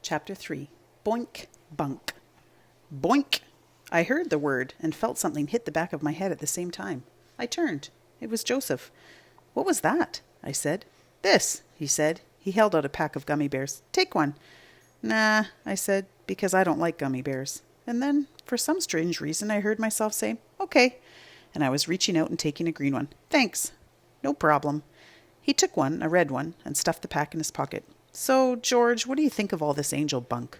Chapter 3. Boink, bunk. Boink! I heard the word and felt something hit the back of my head at the same time. I turned. It was Joseph. "What was that?" I said. "This," he said. He held out a pack of gummy bears. "Take one." "Nah," I said, because I don't like gummy bears. And then, for some strange reason, I heard myself say, "Okay." And I was reaching out and taking a green one. "Thanks." "No problem." He took one, a red one, and stuffed the pack in his pocket. "So, George, what do you think of all this angel bunk?"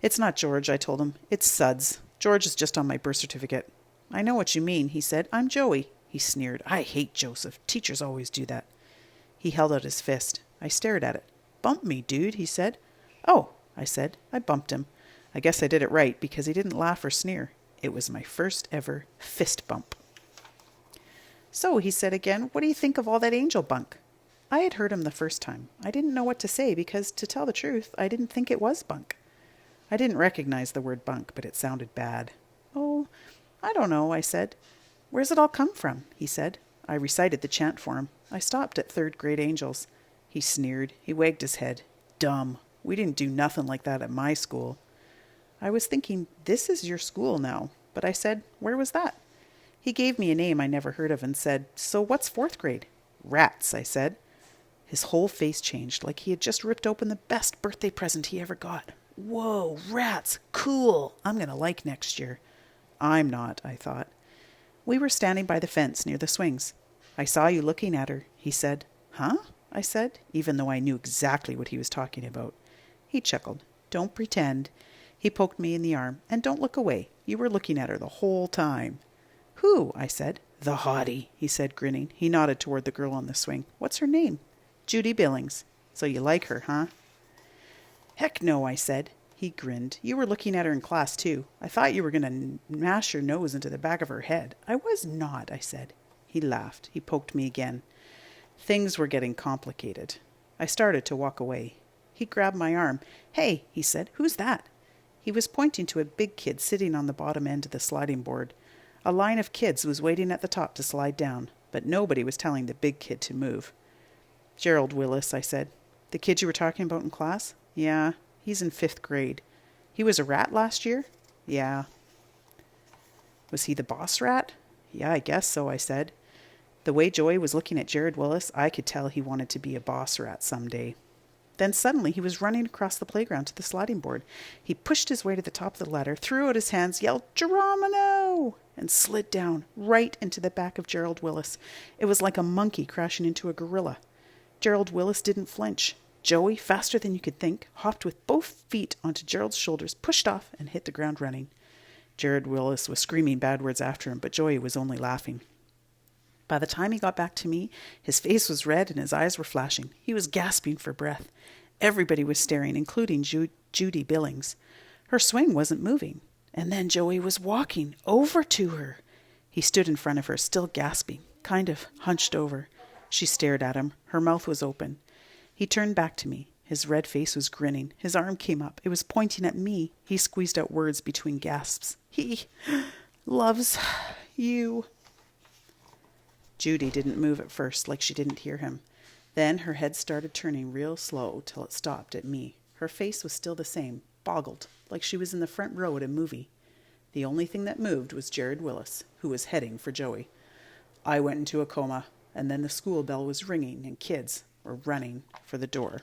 "It's not George," I told him. "It's Suds. George is just on my birth certificate." "I know what you mean," he said. "I'm Joey." He sneered. "I hate Joseph. Teachers always do that." He held out his fist. I stared at it. "Bump me, dude," he said. "Oh," I said. I bumped him. I guess I did it right because he didn't laugh or sneer. It was my first ever fist bump. "So," he said again, "what do you think of all that angel bunk?" I had heard him the first time. I didn't know what to say because, to tell the truth, I didn't think it was bunk. I didn't recognize the word bunk, but it sounded bad. "Oh, I don't know," I said. "Where's it all come from?" he said. I recited the chant for him. I stopped at third grade angels. He sneered. He wagged his head. "Dumb. We didn't do nothing like that at my school." I was thinking, this is your school now. But I said, "Where was that?" He gave me a name I never heard of and said, "So what's fourth grade?" "Rats," I said. His whole face changed, like he had just ripped open the best birthday present he ever got. "Whoa, rats, cool. I'm going to like next year." I'm not, I thought. We were standing by the fence near the swings. "I saw you looking at her," he said. "Huh?" I said, even though I knew exactly what he was talking about. He chuckled. "Don't pretend." He poked me in the arm. "And don't look away. You were looking at her the whole time." "Who?" I said. "The hottie," he said, grinning. He nodded toward the girl on the swing. "What's her name?" "Judy Billings." "So you like her, huh?" "Heck no," I said. He grinned. "You were looking at her in class, too. I thought you were going to mash your nose into the back of her head." "I was not," I said. He laughed. He poked me again. Things were getting complicated. I started to walk away. He grabbed my arm. "Hey," he said, "who's that?" He was pointing to a big kid sitting on the bottom end of the sliding board. A line of kids was waiting at the top to slide down, but nobody was telling the big kid to move. "Gerald Willis," I said. "The kid you were talking about in class?" "Yeah, he's in 5th grade. He was a rat last year?" "Yeah." "Was he the boss rat?" "Yeah, I guess so," I said. The way Joey was looking at Jared Willis, I could tell he wanted to be a boss rat someday. Then suddenly he was running across the playground to the sliding board. He pushed his way to the top of the ladder, threw out his hands, yelled, "Geronimo!" and slid down, right into the back of Gerald Willis. It was like a monkey crashing into a gorilla. Gerald Willis didn't flinch. Joey, faster than you could think, hopped with both feet onto Gerald's shoulders, pushed off, and hit the ground running. Jared Willis was screaming bad words after him, but Joey was only laughing. By the time he got back to me, his face was red and his eyes were flashing. He was gasping for breath. Everybody was staring, including Judy Billings. Her swing wasn't moving. And then Joey was walking over to her. He stood in front of her, still gasping, kind of hunched over. She stared at him. Her mouth was open. He turned back to me. His red face was grinning. His arm came up. It was pointing at me. He squeezed out words between gasps. "He loves you." Judy didn't move at first, like she didn't hear him. Then her head started turning real slow till it stopped at me. Her face was still the same, boggled, like she was in the front row at a movie. The only thing that moved was Jared Willis, who was heading for Joey. I went into a coma, and then the school bell was ringing and kids were running for the door.